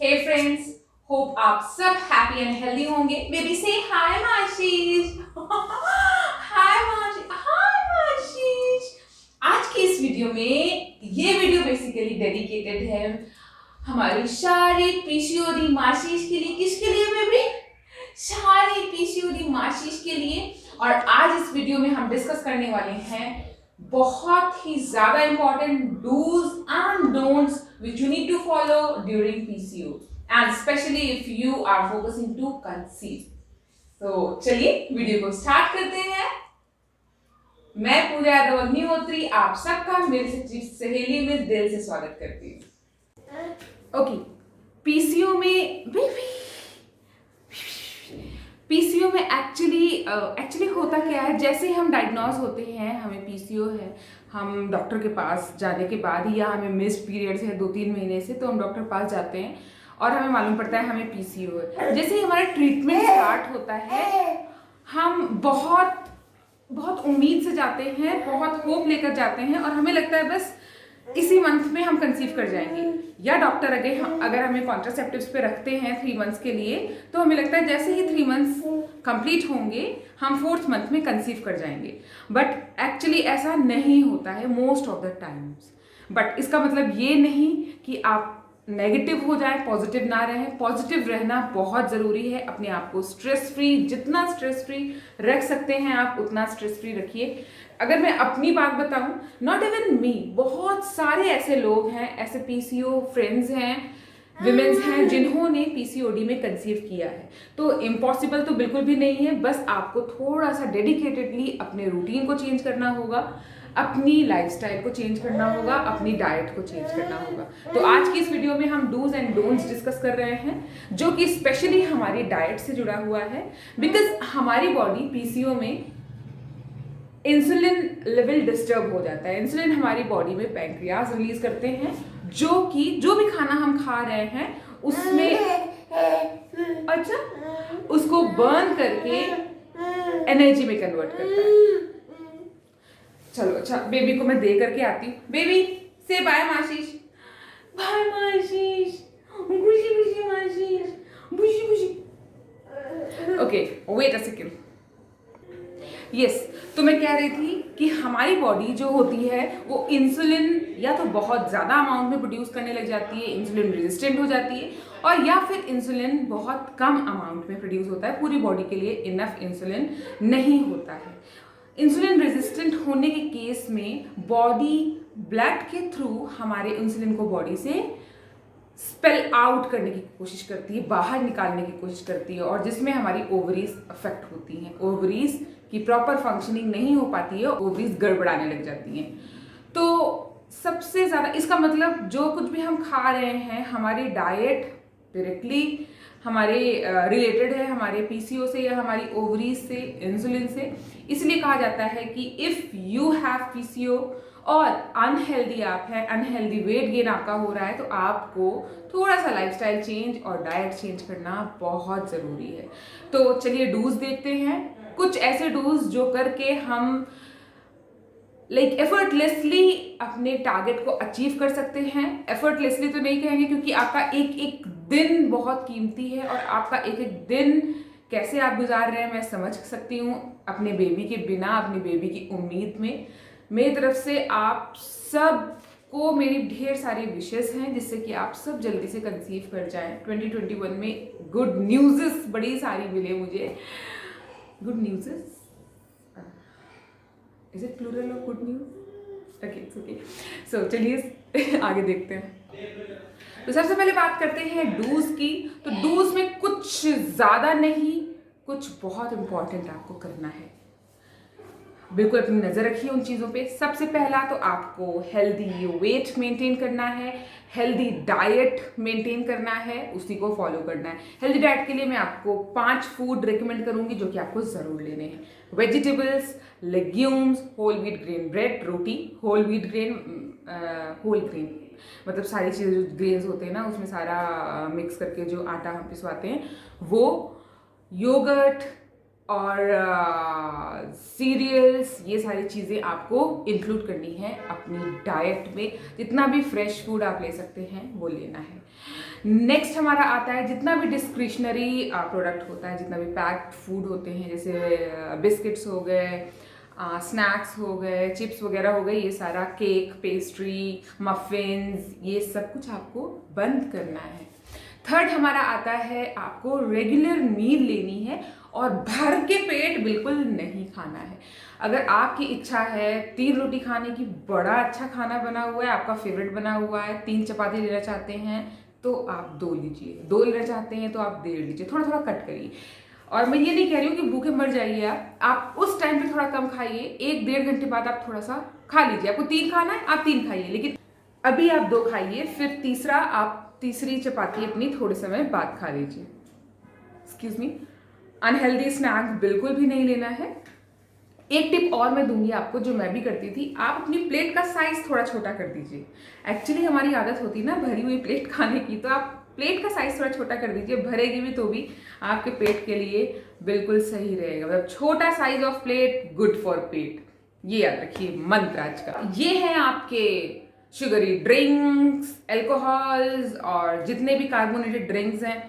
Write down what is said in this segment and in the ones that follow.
हे friends, hope आप सब happy and healthy होंगे। बेबी से हाय माशीष। हाय माशीष। आज की इस वीडियो में ये वीडियो बेसिकली डेडिकेटेड है हमारी सारी पीसीओडी माशीष के लिए। किसके लिए बेबी? सारी पीसीओडी माशीष के लिए। और आज इस वीडियो में हम डिस्कस करने वाले हैं बहुत ही ज्यादा important do's and don'ts which you need to follow during PCO and especially if you are focusing to conceive. तो चलिए वीडियो को स्टार्ट करते हैं। मैं पूजा यादव अग्निहोत्री आप सबका मेरी सहेली में दिल से स्वागत करती हूँ। ओके, पीसीओ में पीसीओ में एक्चुअली होता क्या है, जैसे हम डायग्नोज होते हैं हमें पीसीओ है, हम डॉक्टर के पास जाने के बाद या हमें मिस पीरियड्स है 2-3 महीने से, तो हम डॉक्टर के पास जाते हैं और हमें मालूम पड़ता है हमें पीसीओ है। जैसे ही हमारा ट्रीटमेंट स्टार्ट होता है हम बहुत बहुत उम्मीद से जाते हैं, बहुत होप लेकर जाते हैं और हमें लगता है बस इसी मंथ में हम कंसीव कर जाएंगे। या डॉक्टर अगर हमें कॉन्ट्रासेप्टिव्स पे रखते हैं 3 मंथ्स के लिए, तो हमें लगता है जैसे ही 3 मंथ्स कंप्लीट होंगे हम 4th मंथ में कंसीव कर जाएंगे। बट एक्चुअली ऐसा नहीं होता है most of the times. But इसका मतलब ये नहीं कि आप नेगेटिव हो जाए, पॉजिटिव ना रहें। पॉजिटिव रहना बहुत ज़रूरी है। अपने आप को स्ट्रेस फ्री, जितना स्ट्रेस फ्री रख सकते हैं आप उतना स्ट्रेस फ्री रखिए। अगर मैं अपनी बात बताऊं, नॉट इवन मी, बहुत सारे ऐसे लोग हैं, ऐसे पीसीओ फ्रेंड्स हैं, विमेंस हैं जिन्होंने पीसीओडी में कंसीव किया है। तो इम्पॉसिबल तो बिल्कुल भी नहीं है, बस आपको थोड़ा सा डेडिकेटेडली अपने रूटीन को चेंज करना होगा, अपनी लाइफस्टाइल को चेंज करना होगा, अपनी डाइट को चेंज करना होगा। तो आज की इस वीडियो में हम डूज एंड डोंट्स डिस्कस कर रहे हैं, जो कि स्पेशली हमारी डाइट से जुड़ा हुआ है। बिकॉज हमारी बॉडी पीसीओ में इंसुलिन लेवल डिस्टर्ब हो जाता है। इंसुलिन हमारी बॉडी में पैंक्रियाज रिलीज करते हैं, जो कि जो भी खाना हम खा रहे हैं उसमें उसको बर्न करके एनर्जी में कन्वर्ट करता है। चलो अच्छा, बेबी को मैं दे करके आती हूँ। बेबी से बाय माशीष। बाय माशीष। बुशी बुशी माशीष। बुशी बुशी। Okay, wait a second. Yes, तो मैं कह रही थी कि हमारी बॉडी जो होती है वो इंसुलिन या तो बहुत ज़्यादा अमाउंट में प्रोड्यूस करने लग जाती है, इंसुलिन रेजिस्टेंट हो जाती है, और या फिर इंसुलिन बहुत कम अमाउंट में प्रोड्यूस होता है। पूरी बॉडी के लिए इनफ इंसुलिन नहीं होता है। इंसुलिन रेजिस्टेंट होने के केस में बॉडी ब्लड के थ्रू हमारे इंसुलिन को बॉडी से स्पेल आउट करने की कोशिश करती है, बाहर निकालने की कोशिश करती है, और जिसमें हमारी ओवरीज अफेक्ट होती हैं। ओवरीज की प्रॉपर फंक्शनिंग नहीं हो पाती है, ओवरीज गड़बड़ाने लग जाती हैं। तो सबसे ज़्यादा इसका मतलब जो कुछ भी हम खा रहे हैं, हमारी डाइट डायरेक्टली हमारे रिलेटेड है हमारे पीसीओ से या हमारी ओवरीज से, इंसुलिन से। इसलिए कहा जाता है कि इफ़ यू हैव पीसीओ और अनहेल्दी आप हैं, अनहेल्दी वेट गेन आपका हो रहा है, तो आपको थोड़ा सा लाइफस्टाइल चेंज और डाइट चेंज करना बहुत ज़रूरी है। तो चलिए डूज देखते हैं, कुछ ऐसे डूज जो करके हम एफर्टलेसली अपने टारगेट को अचीव कर सकते हैं। एफर्टलेसली तो नहीं कहेंगे, क्योंकि आपका एक एक दिन बहुत कीमती है और आपका एक एक दिन कैसे आप गुजार रहे हैं मैं समझ सकती हूँ। अपने बेबी के बिना, अपनी बेबी की उम्मीद में, मेरी तरफ से आप सब को मेरी ढेर सारी विशेस हैं जिससे कि आप सब जल्दी से कंसीव कर जाएं। 2021 में गुड न्यूज़ बड़ी सारी मिले मुझे। Good news is it plural of good news? Okay, it's okay. So चलिए आगे देखते हैं। तो सबसे पहले बात करते हैं डूज की। तो डूज में कुछ ज़्यादा नहीं, कुछ बहुत इंपॉर्टेंट आपको करना है। बिल्कुल अपनी नज़र रखिए उन चीज़ों पे। सबसे पहला तो आपको हेल्दी वेट मेंटेन करना है, हेल्दी डाइट मेंटेन करना है, उसी को फॉलो करना है। हेल्दी डाइट के लिए मैं आपको 5 फूड रिकमेंड करूंगी जो कि आपको ज़रूर लेने हैं। Vegetables, legumes, whole wheat grain bread, रोटी, whole wheat grain, whole grain मतलब सारी चीज़ें जो ग्रेन्स होते हैं ना उसमें सारा मिक्स करके जो आटा हम पिसवाते हैं वो, योगर्ट और सीरियल्स, ये सारी चीज़ें आपको इंक्लूड करनी है अपनी डाइट में। जितना भी फ्रेश फूड आप ले सकते हैं वो लेना है। नेक्स्ट हमारा आता है जितना भी डिस्क्रिशनरी प्रोडक्ट होता है, जितना भी पैक्ड फूड होते हैं, जैसे बिस्किट्स हो गए, स्नैक्स हो गए, चिप्स वगैरह हो गए, ये सारा केक, पेस्ट्री, मफिन्स, ये सब कुछ आपको बंद करना है। थर्ड हमारा आता है आपको रेगुलर मील लेनी है और भर के पेट बिल्कुल नहीं खाना है। अगर आपकी इच्छा है 3 रोटी खाने की, बड़ा अच्छा खाना बना हुआ है, आपका फेवरेट बना हुआ है, 3 चपाती लेना चाहते हैं तो आप 2 लीजिए, 2 लेना चाहते हैं तो आप 1.5 लीजिए, थोड़ा थोड़ा कट करिए। और मैं ये नहीं कह रही हूँ कि भूखे मर जाइए आप उस टाइम पे थोड़ा कम खाइए, 1-1.5 घंटे बाद आप थोड़ा सा खा लीजिए। आपको 3 खाना है आप 3 खाइए, लेकिन अभी आप 2 खाइए, फिर तीसरा आप तीसरी चपाती अपनी थोड़े समय बाद खा लीजिए। एक्सक्यूज मी, अनहेल्दी स्नैक बिल्कुल भी नहीं लेना है। एक टिप और मैं दूंगी आपको, जो मैं भी करती थी, आप अपनी प्लेट का साइज थोड़ा छोटा कर दीजिए। एक्चुअली हमारी आदत होती है ना भरी हुई प्लेट खाने की, तो आप प्लेट का साइज थोड़ा छोटा कर दीजिए, भरेगी भी तो भी आपके पेट के लिए बिल्कुल सही रहेगा। मतलब छोटा size of plate good for पेट, ये याद रखिए मंत्र आज का। ये है आपके शुगरी ड्रिंक्स, एल्कोहल्स और जितने भी कार्बोनेटेड ड्रिंक्स हैं,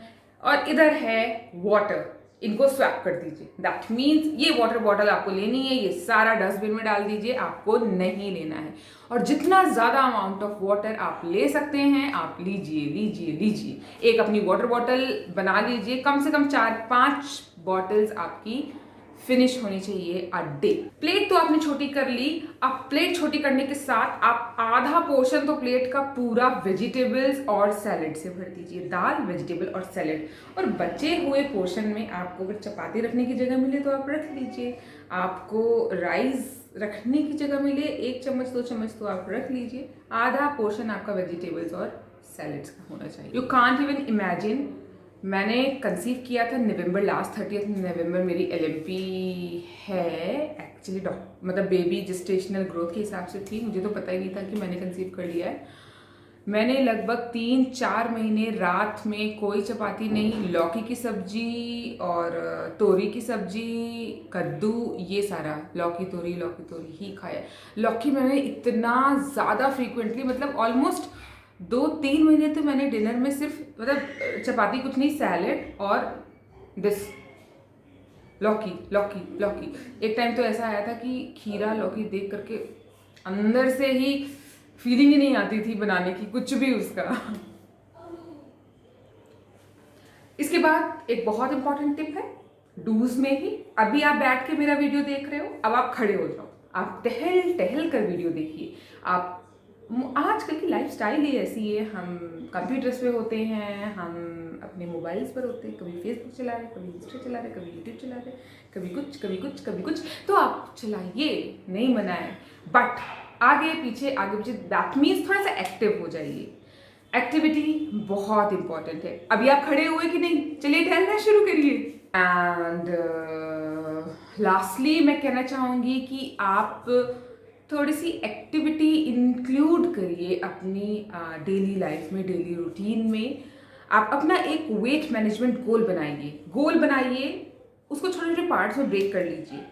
और इधर है वाटर, इनको स्वैप कर दीजिए। दैट मीन्स ये वाटर बॉटल आपको लेनी है, ये सारा डस्टबिन में डाल दीजिए, आपको नहीं लेना है। और जितना ज्यादा अमाउंट ऑफ वाटर आप ले सकते हैं आप लीजिए लीजिए लीजिए। एक अपनी वाटर बॉटल बना लीजिए, कम से कम 4-5 बॉटल्स आपकी फिनिश होनी चाहिए अ डे। प्लेट तो आपने छोटी कर ली, अब प्लेट छोटी करने के साथ आप आधा पोर्शन तो प्लेट का पूरा वेजिटेबल्स और सैलेड से भर दीजिए, दाल, वेजिटेबल और सैलेड। और बचे हुए पोर्शन में आपको अगर चपाती रखने की जगह मिले तो आप रख लीजिए, आपको राइस रखने की जगह मिले 1 चम्मच 2 चम्मच तो आप रख लीजिए। आधा पोर्शन आपका वेजिटेबल्स और सैलेड्स का होना चाहिए। यू कांट इवन इमेजिन, मैंने कंसीव किया था नवंबर, लास्ट 30 नवंबर मेरी LMP है एक्चुअली, मतलब बेबी जेस्टेशनल ग्रोथ के हिसाब से थी, मुझे तो पता ही नहीं था कि मैंने कंसीव कर लिया है। मैंने लगभग 3-4 महीने रात में कोई चपाती नहीं, लौकी की सब्जी और तोरी की सब्जी, कद्दू, ये सारा लौकी तोरी ही खाया। लौकी मैंने इतना ज़्यादा फ्रीक्वेंटली, मतलब ऑलमोस्ट 2-3 महीने तो मैंने डिनर में सिर्फ, मतलब चपाती कुछ नहीं, सैलेड और दिस लौकी लौकी लौकी। एक टाइम तो ऐसा आया था कि खीरा लौकी देख करके अंदर से ही फीलिंग ही नहीं आती थी बनाने की कुछ भी उसका। इसके बाद एक बहुत इंपॉर्टेंट टिप है डूज में ही। अभी आप बैठ के मेरा वीडियो देख रहे हो, अब आप खड़े हो जाओ, आप टहल टहल कर वीडियो देखिए। आप, आजकल की लाइफस्टाइल ही ऐसी है, हम कंप्यूटर्स पे होते हैं, हम अपने मोबाइल्स पर होते हैं, कभी फेसबुक चला रहे, कभी इंस्टा चला रहे, कभी यूट्यूब चला रहे, कभी कुछ कभी कुछ कभी कुछ। तो आप चलाइए, नहीं मना है, बट आगे पीछे दैट मीन्स थोड़ा सा एक्टिव हो जाइए। एक्टिविटी बहुत इंपॉर्टेंट है। अभी आप खड़े हुए कि नहीं, चलिए टहलना शुरू करिए। एंड लास्टली मैं कहना चाहूँगी कि आप थोड़ी सी एक्टिविटी इंक्लूड करिए अपनी डेली लाइफ में, डेली रूटीन में। आप अपना एक वेट मैनेजमेंट गोल बनाइए, उसको छोटे छोटे पार्ट्स में ब्रेक कर लीजिए।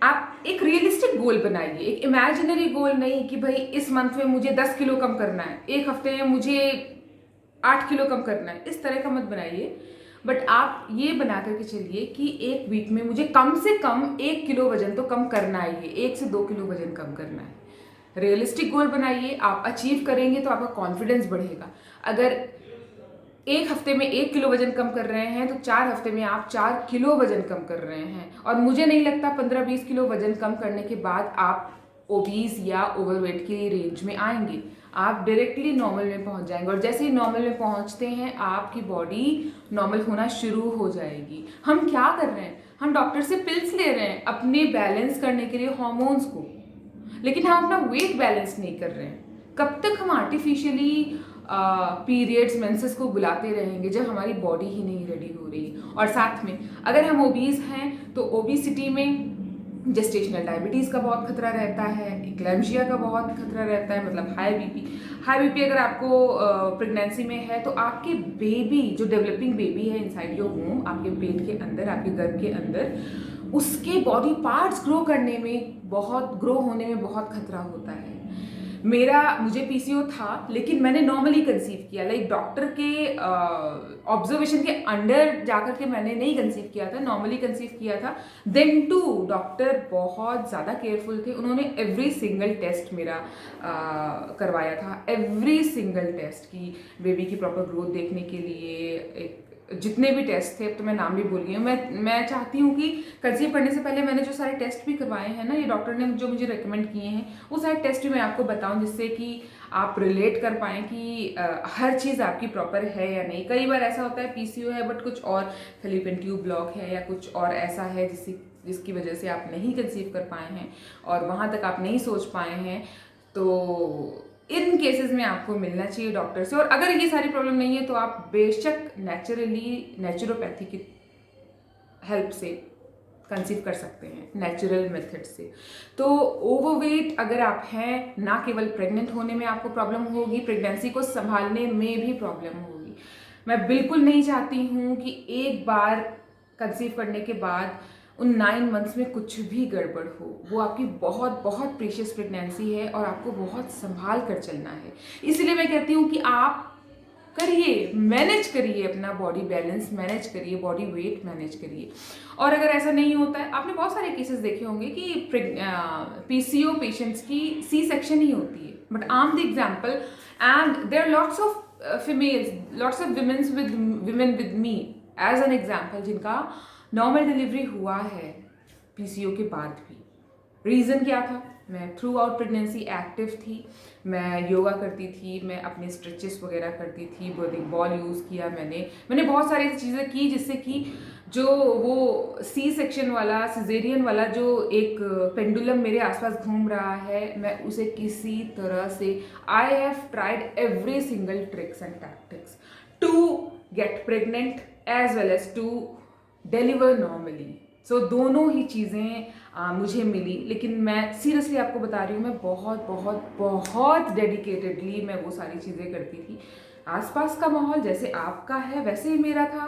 आप एक रियलिस्टिक गोल बनाइए, एक इमेजिनरी गोल नहीं कि भाई इस मंथ में मुझे 10 किलो कम करना है, एक हफ्ते में मुझे 8 किलो कम करना है, इस तरह का मत बनाइए। बट आप ये बना करके चलिए कि एक वीक में मुझे कम से कम 1 किलो वजन तो कम करना ही है, 1 से 2 किलो वजन कम करना है। रियलिस्टिक गोल बनाइए, आप अचीव करेंगे तो आपका कॉन्फिडेंस बढ़ेगा। अगर एक हफ्ते में 1 किलो वजन कम कर रहे हैं तो 4 हफ्ते में आप 4 किलो वजन कम कर रहे हैं। और मुझे नहीं लगता 15-20 किलो वजन कम करने के बाद आप ओबीज या ओवरवेट की रेंज में आएंगे, आप डायरेक्टली नॉर्मल में पहुंच जाएंगे। और जैसे ही नॉर्मल में पहुंचते हैं आपकी बॉडी नॉर्मल होना शुरू हो जाएगी। हम क्या कर रहे हैं, हम डॉक्टर से पिल्स ले रहे हैं अपने बैलेंस करने के लिए हार्मोन्स को, लेकिन हम अपना वेट बैलेंस नहीं कर रहे हैं। कब तक हम आर्टिफिशियली पीरियड्स, मेंसेस को बुलाते रहेंगे जब हमारी बॉडी ही नहीं रेडी हो रही। और साथ में अगर हम ओबीज हैं तो ओबेसिटी में जेस्टेशनल डायबिटीज़ का बहुत खतरा रहता है, इक्लेम्शिया का बहुत खतरा रहता है, मतलब हाई बीपी अगर आपको प्रेगनेंसी में है तो आपके बेबी, जो डेवलपिंग बेबी है इनसाइड योर वूम, आपके पेट के अंदर, आपके गर्भ के अंदर, उसके बॉडी पार्ट्स ग्रो होने में बहुत खतरा होता है। मुझे पीसीओ था, लेकिन मैंने नॉर्मली कंसीव किया, लाइक डॉक्टर के ऑब्जर्वेशन के अंडर जाकर के मैंने नहीं कंसीव किया था, नॉर्मली कंसीव किया था। देन टू डॉक्टर बहुत ज़्यादा केयरफुल थे, उन्होंने एवरी सिंगल टेस्ट मेरा करवाया था, एवरी सिंगल टेस्ट की बेबी की प्रॉपर ग्रोथ देखने के लिए जितने भी टेस्ट थे, अब तो मैं नाम भी भूल गई हूँ। मैं चाहती हूँ कि कंसीव करने से पहले मैंने जो सारे टेस्ट भी करवाए हैं ना, ये डॉक्टर ने जो मुझे रेकमेंड किए हैं, वो सारे टेस्ट भी मैं आपको बताऊँ, जिससे कि आप रिलेट कर पाएँ कि हर चीज़ आपकी प्रॉपर है या नहीं। कई बार ऐसा होता है पीसीओ है बट कुछ और फैलोपियन ट्यूब ब्लॉक है या कुछ और ऐसा है जिसकी वजह से आप नहीं कंसीव कर पाए हैं और वहाँ तक आप नहीं सोच पाए हैं, तो इन केसेस में आपको मिलना चाहिए डॉक्टर से। और अगर ये सारी प्रॉब्लम नहीं है तो आप बेशक नेचुरोपैथी की हेल्प से कंसीव कर सकते हैं, नेचुरल मेथड से। तो ओवरवेट अगर आप हैं, ना केवल प्रेग्नेंट होने में आपको प्रॉब्लम होगी, प्रेगनेंसी को संभालने में भी प्रॉब्लम होगी। मैं बिल्कुल नहीं चाहती हूँ कि एक बार कंसीव करने के बाद उन 9 मंथ्स में कुछ भी गड़बड़ हो। वो आपकी बहुत बहुत प्रीशियस प्रेगनेंसी है और आपको बहुत संभाल कर चलना है। इसलिए मैं कहती हूँ कि आप करिए, मैनेज करिए अपना बॉडी बैलेंस, मैनेज करिए बॉडी वेट, मैनेज करिए। और अगर ऐसा नहीं होता है, आपने बहुत सारे केसेस देखे होंगे कि पीसीओ पेशेंट्स की सी सेक्शन ही होती है, but I am the example and there are lots of females, lots of women with me as an example जिनका नॉर्मल डिलीवरी हुआ है पीसीओ के बाद भी। रीज़न क्या था? मैं थ्रू आउट प्रेगनेंसी एक्टिव थी, मैं योगा करती थी, मैं अपने स्ट्रेचेस वगैरह करती थी, बर्निंग बॉल यूज़ किया, मैंने बहुत सारी चीज़ें की जिससे कि जो वो सी सेक्शन वाला, सिजेरियन वाला जो एक पेंडुलम मेरे आसपास घूम रहा है, मैं उसे किसी तरह से I have tried every single tricks and tactics to get pregnant as well as to deliver normally. So दोनों ही चीज़ें मुझे मिली, लेकिन मैं सीरियसली आपको बता रही हूँ, मैं बहुत बहुत बहुत डेडिकेटेडली मैं वो सारी चीज़ें करती थी। आसपास का माहौल जैसे आपका है वैसे ही मेरा था,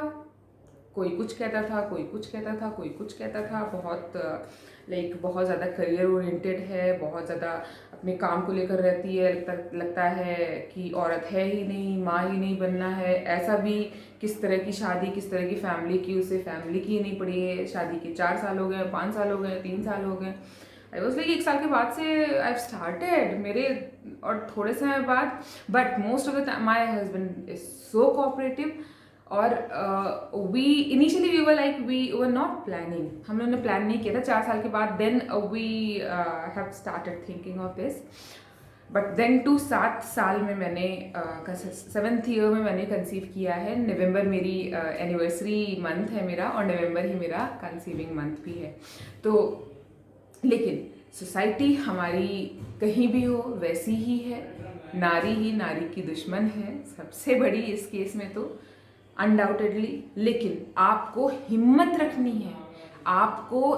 कोई कुछ कहता था, कोई कुछ कहता था, कोई कुछ कहता था, बहुत बहुत ज़्यादा करियर ओरिएंटेड है, बहुत ज़्यादा अपने काम को लेकर रहती है, लगता है कि औरत है ही नहीं, माँ ही नहीं बनना है। ऐसा भी किस तरह की शादी, किस तरह की फैमिली की, उसे फैमिली की ही नहीं पड़ी है, शादी के 4 साल हो गए, 5 साल हो गए, 3 साल हो गए। आई वॉज लाइक 1 साल के बाद से आई स्टार्टेड मेरे, और थोड़े समय बाद, but most of the time my husband is so cooperative. और initially we were not planning, हम लोगों ने प्लान नहीं किया था 4 साल के बाद, then we have started thinking of this. But then to 7 साल में मैंने 7th ईयर में मैंने कंसीव किया है। नवंबर मेरी एनिवर्सरी मंथ है मेरा, और नवंबर ही मेरा कंसीविंग मंथ भी है। तो लेकिन सोसाइटी हमारी कहीं भी हो वैसी ही है, नारी ही नारी की दुश्मन है सबसे बड़ी इस केस में तो अनडाउटेडली। लेकिन आपको हिम्मत रखनी है, आपको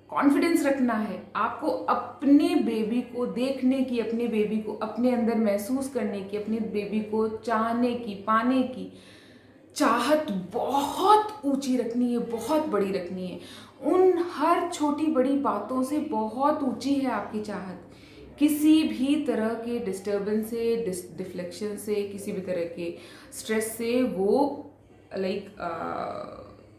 कॉन्फिडेंस रखना है, आपको अपने बेबी को देखने की, अपने बेबी को अपने अंदर महसूस करने की, अपने बेबी को चाहने की, पाने की चाहत बहुत ऊंची रखनी है, बहुत बड़ी रखनी है। उन हर छोटी बड़ी बातों से बहुत ऊंची है आपकी चाहत। किसी भी तरह के डिस्टर्बेंस से, डिफ्लेक्शन से, किसी भी तरह के स्ट्रेस से वो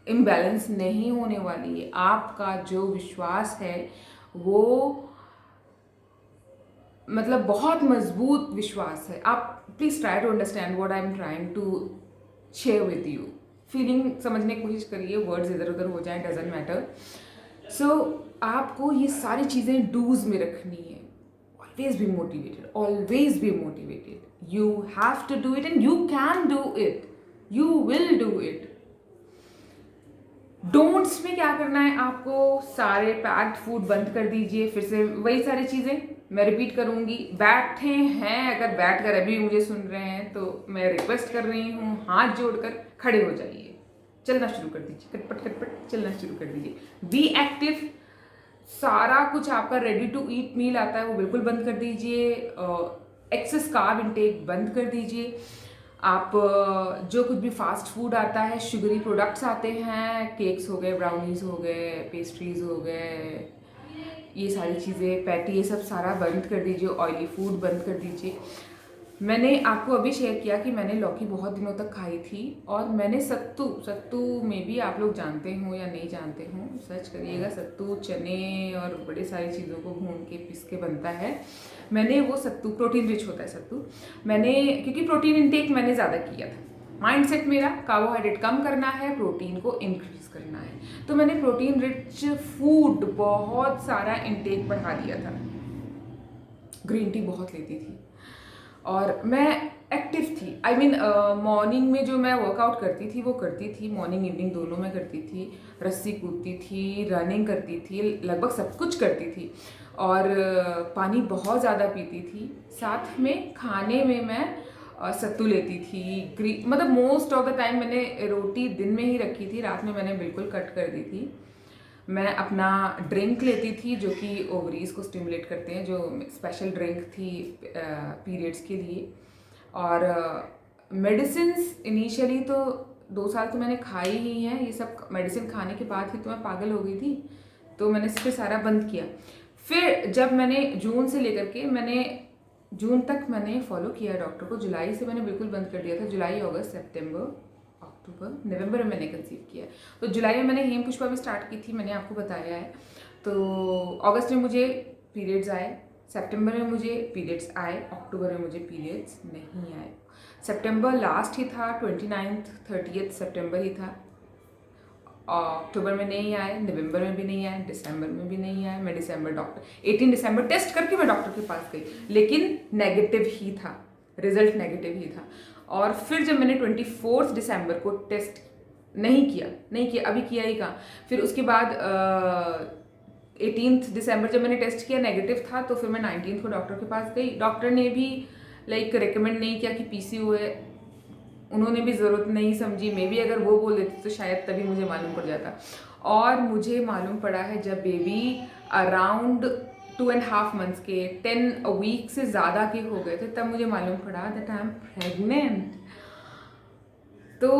इम्बैलेंस नहीं होने वाली है। आपका जो विश्वास है वो मतलब बहुत मजबूत विश्वास है। आप please try to understand what I am trying to share with you. Feeling समझने की कोशिश करिए, वर्ड्स इधर उधर हो जाए, डजेंट मैटर। सो आपको ये सारी चीज़ें डूज में रखनी है। Always be motivated, always be motivated. You have to do it and you can do it, you will do it. Don'ts में क्या करना है आपको? सारे पैक्ड फूड बंद कर दीजिए। फिर से वही सारी चीज़ें मैं रिपीट करूंगी। बैठे हैं, अगर बैठ कर अभी मुझे सुन रहे हैं तो मैं रिक्वेस्ट कर रही हूँ, हाथ जोड़कर खड़े हो जाइए, चलना शुरू कर दीजिए, कटपट कटपट चलना शुरू कर दीजिए। Be active. सारा कुछ आपका रेडी टू ईट मील आता है वो बिल्कुल बंद कर दीजिए। एक्सेस कार्ब इंटेक बंद कर दीजिए। आप जो कुछ भी फास्ट फूड आता है, शुगरी प्रोडक्ट्स आते हैं, केक्स हो गए, ब्राउनीज हो गए, पेस्ट्रीज हो गए, ये सारी चीज़ें, पैटी, ये सब सारा बंद कर दीजिए, ऑयली फूड बंद कर दीजिए। मैंने आपको अभी शेयर किया कि मैंने लौकी बहुत दिनों तक खाई थी, और मैंने सत्तू में भी, आप लोग जानते हो या नहीं जानते हो, सर्च करिएगा, सत्तू चने और बड़े सारी चीज़ों को भून के पीस के बनता है। मैंने वो सत्तू, प्रोटीन रिच होता है सत्तू, मैंने, क्योंकि प्रोटीन इनटेक मैंने ज़्यादा किया था, माइंडसेट मेरा कार्बोहाइड्रेट कम करना है, प्रोटीन को इंक्रीज करना है, तो मैंने प्रोटीन रिच फूड बहुत सारा इनटेक बढ़ा दिया था। ग्रीन टी बहुत लेती थी और मैं एक्टिव थी। आई मीन मॉर्निंग में जो मैं वर्कआउट करती थी वो करती थी, मॉर्निंग इवनिंग दोनों में करती थी, रस्सी कूदती थी, रनिंग करती थी, लगभग सब कुछ करती थी, और पानी बहुत ज़्यादा पीती थी। साथ में खाने में मैं सत्तू लेती थी, मतलब मोस्ट ऑफ द टाइम मैंने रोटी दिन में ही रखी थी, रात में मैंने बिल्कुल कट कर दी थी। मैं अपना ड्रिंक लेती थी जो कि ओवरीज को स्टिमुलेट करते हैं, जो स्पेशल ड्रिंक थी पीरियड्स के लिए। और मेडिसिन्स इनिशियली तो 2 साल तो मैंने खाई ही हैं, ये सब मेडिसिन खाने के बाद ही तो मैं पागल हो गई थी, तो मैंने फिर सारा बंद किया। फिर जब मैंने जून से लेकर के, मैंने जून तक मैंने फॉलो किया डॉक्टर को, जुलाई से मैंने बिल्कुल बंद कर दिया था। जुलाई, अगस्त, सितंबर, अक्टूबर, नवंबर में मैंने कंसीव किया। तो जुलाई में मैंने हेम पुष्पा भी स्टार्ट की थी, मैंने आपको बताया है। तो अगस्त में मुझे पीरियड्स आए, सितंबर में मुझे पीरियड्स आए, अक्टूबर में मुझे पीरियड्स नहीं आए। सितंबर लास्ट ही था, 29th 30th सितंबर ही था। अक्टूबर में नहीं आए, नवंबर में भी नहीं आए, दिसंबर में भी नहीं आए। मैं दिसंबर 18 दिसंबर टेस्ट करके मैं डॉक्टर के पास गई, लेकिन नेगेटिव ही था, रिजल्ट नेगेटिव ही था। और फिर जब मैंने 24 दिसंबर को टेस्ट नहीं किया, अभी किया ही कहाँ। फिर उसके बाद 18 दिसंबर जब मैंने टेस्ट किया, नेगेटिव था, तो फिर मैं 19 को डॉक्टर के पास गई। डॉक्टर ने भी रिकमेंड नहीं किया कि पीसीओ है, उन्होंने भी ज़रूरत नहीं समझी। मे बी अगर वो बोल देते तो शायद तभी मुझे मालूम पड़ जाता। और मुझे मालूम पड़ा है जब बेबी अराउंड 2.5 मंथ्स के, 10 वीक से ज़्यादा के हो गए थे, तब मुझे मालूम पड़ा दैट आई एम प्रेग्नेंट। तो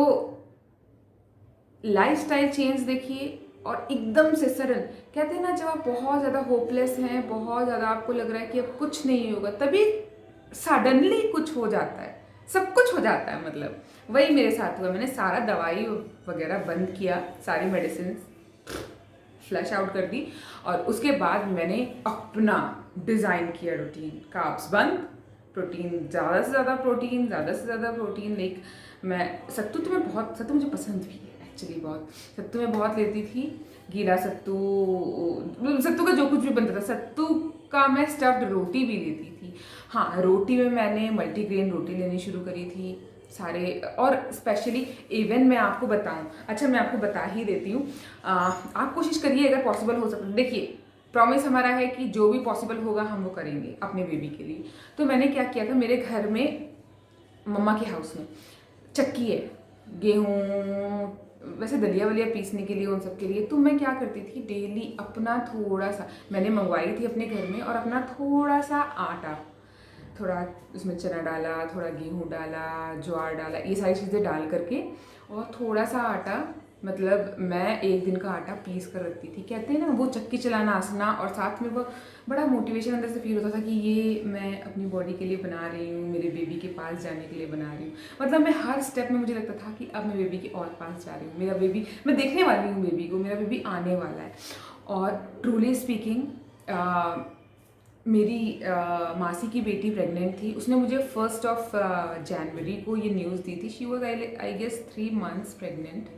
लाइफस्टाइल चेंज देखिए, और एकदम से सडन, कहते हैं ना जब आप बहुत ज़्यादा होपलेस हैं, बहुत ज़्यादा आपको लग रहा है कि अब कुछ नहीं होगा, तभी सडनली कुछ हो जाता है, सब कुछ हो जाता है। मतलब वही मेरे साथ हुआ। मैंने सारा दवाई वगैरह बंद किया, सारी मेडिसिन फ्लैश आउट कर दी, और उसके बाद मैंने अपना डिज़ाइन किया रूटीन। कार्ब्स बंद, प्रोटीन, ज़्यादा से ज़्यादा प्रोटीन, ज़्यादा से ज़्यादा प्रोटीन। लाइक मैं सत्तू मुझे पसंद भी है एक्चुअली बहुत, सत्तू मैं बहुत लेती थी, गीला सत्तू का जो कुछ भी बनता था, सत्तू का मैं स्टफ्ड रोटी भी लेती थी। हाँ, रोटी में मैंने मल्टीग्रेन रोटी लेनी शुरू करी थी सारे, और स्पेशली इवन मैं आपको बताऊं, अच्छा मैं आपको बता ही देती हूँ, आप कोशिश करिए अगर पॉसिबल हो सकता है। देखिए, प्रॉमिस हमारा है कि जो भी पॉसिबल होगा हम वो करेंगे अपने बेबी के लिए। तो मैंने क्या किया था, मेरे घर में मम्मा के हाउस में चक्की है, गेहूँ, वैसे दलिया वलिया पीसने के लिए, उन सब के लिए। तो मैं क्या करती थी, डेली अपना थोड़ा सा मैंने मंगवाई थी अपने घर में, और अपना थोड़ा सा आटा, थोड़ा उसमें चना डाला, थोड़ा गेहूँ डाला, ज्वार डाला, ये सारी चीज़ें डाल करके, और थोड़ा सा आटा, मतलब मैं 1 दिन का आटा पीस कर रखती थी। कहते हैं ना वो चक्की चलाना आसना, और साथ में वो बड़ा मोटिवेशन अंदर से फील होता था कि ये मैं अपनी बॉडी के लिए बना रही हूँ, मेरे बेबी के पास जाने के लिए बना रही हूँ। मतलब मैं हर स्टेप में मुझे लगता था कि अब मैं बेबी के और पास जा रही हूँ, मेरा बेबी, मैं देखने वाली हूँ बेबी को, मेरा बेबी आने वाला है। और ट्रूली स्पीकिंग, मेरी मासी की बेटी प्रेग्नेंट थी। उसने मुझे 1 जनवरी को ये न्यूज़ दी थी। She was I guess 3 months pregnant,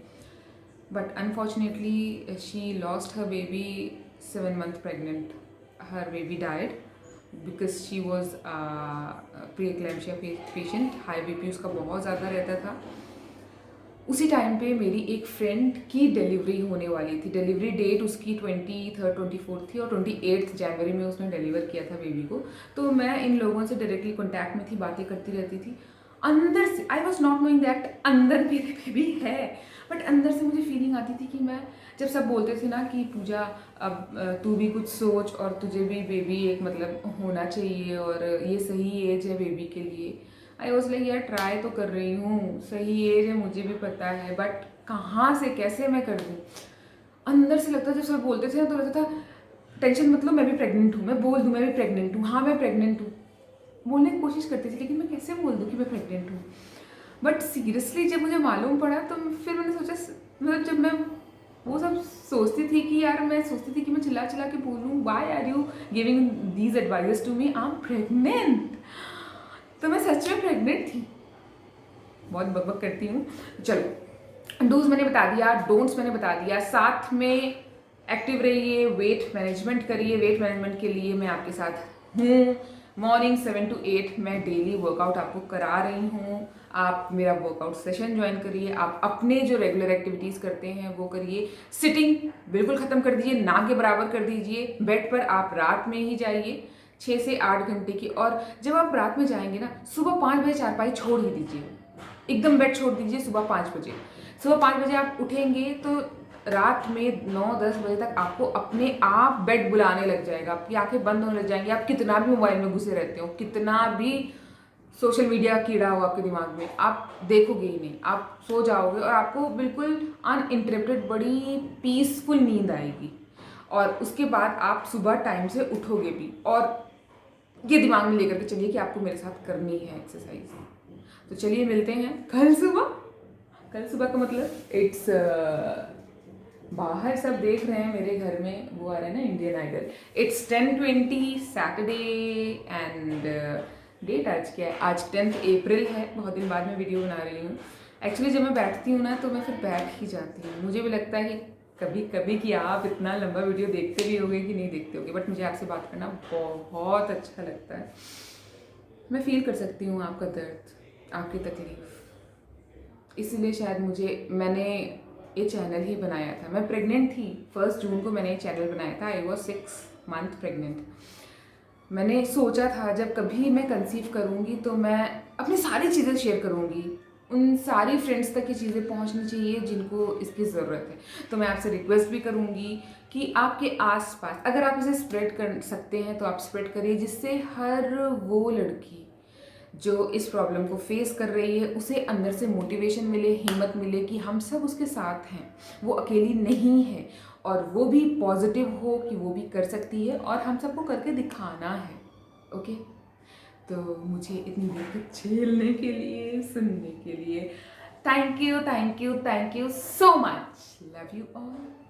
but unfortunately she lost her baby 7 month pregnant. Her baby died because she was pre-eclampsia patient. High BP उसका बहुत ज़्यादा रहता था। उसी टाइम पे मेरी एक फ्रेंड की डिलीवरी होने वाली थी। डिलीवरी डेट उसकी 23rd 24th थी, और 28th जनवरी में उसने डिलीवर किया था बेबी को। तो मैं इन लोगों से डायरेक्टली कॉन्टैक्ट में थी, बातें करती रहती थी। अंदर से I was not knowing that अंदर मेरे बेबी है, बट अंदर से मुझे फीलिंग आती थी कि मैं, जब सब बोलते थे ना कि पूजा अब तू भी कुछ सोच, और तुझे भी बेबी एक मतलब होना चाहिए, और ये सही एज है बेबी के लिए। आई वॉज लाइक यार ट्राई तो कर रही हूँ, सही एज है मुझे भी पता है, बट कहाँ से कैसे मैं कर दूँ। अंदर से लगता था, जब सब बोलते थे ना तो लगता था टेंशन मत लो, मैं भी प्रेग्नेंट हूँ, मैं बोल दूँ मैं भी प्रेग्नेंट हूँ, हाँ मैं प्रेग्नेंट हूँ, बोलने की कोशिश करती थी, लेकिन मैं कैसे बोल दूँ कि मैं प्रेग्नेंट हूँ। बट सीरियसली जब मुझे मालूम पड़ा तो फिर मैंने सोचा, मतलब जब मैं वो सब सोचती थी कि यार, मैं सोचती थी कि मैं चिल्ला चिल्ला के बोलूँ, why are you giving these advices to me, I am pregnant. तो मैं सच में प्रेग्नेंट थी। बहुत बकबक करती हूँ। चलो, डूज मैंने बता दिया, डोंट्स मैंने बता दिया, साथ में एक्टिव रहिए, वेट मैनेजमेंट करिए। वेट मैनेजमेंट के लिए मैं आपके साथ हूँ। मॉर्निंग 7 to 8 मैं डेली वर्कआउट आपको करा रही हूँ। आप मेरा वर्कआउट सेशन ज्वाइन करिए, आप अपने जो रेगुलर एक्टिविटीज़ करते हैं वो करिए। सिटिंग बिल्कुल ख़त्म कर दीजिए, ना के बराबर कर दीजिए। बेड पर आप रात में ही जाइए 6 से 8 घंटे की। और जब आप रात में जाएंगे ना, सुबह 5 बजे चारपाई छोड़ ही दीजिए, एकदम बेड छोड़ दीजिए। सुबह 5 बजे, सुबह 5 बजे आप उठेंगे तो रात में 9-10 बजे तक आपको अपने आप बेड बुलाने लग जाएगा, आपकी आंखें बंद होने लग जाएंगी। आप कितना भी मोबाइल में घुसे रहते हो, कितना भी सोशल मीडिया कीड़ा हो आपके दिमाग में, आप देखोगे ही नहीं। आप सो जाओगे और आपको बिल्कुल अनइंटरप्टेड बड़ी पीसफुल नींद आएगी। और उसके बाद आप सुबह टाइम से उठोगे भी। और ये दिमाग में लेकर के चलिए कि आपको मेरे साथ करनी है एक्सरसाइज। तो चलिए मिलते हैं कल सुबह। कल सुबह का मतलब इट्स बाहर सब देख रहे हैं मेरे घर में, वो आ रहा है ना Indian Idol. It's 10:20 Saturday and date आज क्या है? आज 10th अप्रैल है। बहुत दिन बाद मैं वीडियो बना रही हूँ। एक्चुअली जब मैं बैठती हूँ ना तो मैं फिर बैठ ही जाती हूँ। मुझे भी लगता है कि कभी कभी कि आप इतना लंबा वीडियो देखते भी होगे कि नहीं देखते होगे, बट मुझे आपसे बात करना बहुत अच्छा लगता है। मैं फील कर सकती हूँ आपका दर्द, आपकी तकलीफ। इसीलिए शायद मैंने ये चैनल ही बनाया था। मैं प्रेग्नेंट थी, 1 जून को मैंने ये चैनल बनाया था। I was 6 month pregnant. मैंने सोचा था जब कभी मैं कंसीव करूँगी तो मैं अपनी सारी चीज़ें शेयर करूँगी, उन सारी फ्रेंड्स तक ये चीज़ें पहुँचनी चाहिए जिनको इसकी ज़रूरत है। तो मैं आपसे रिक्वेस्ट भी करूँगी कि आपके आसपास अगर आप इसे स्प्रेड कर सकते हैं तो आप स्प्रेड करिए, जिससे हर वो लड़की जो इस प्रॉब्लम को फेस कर रही है उसे अंदर से मोटिवेशन मिले, हिम्मत मिले कि हम सब उसके साथ हैं, वो अकेली नहीं है। और वो भी पॉजिटिव हो कि वो भी कर सकती है और हम सबको करके दिखाना है। ओके, तो मुझे इतनी देर तक झेलने के लिए, सुनने के लिए thank you, thank you, thank you so much. Love you all.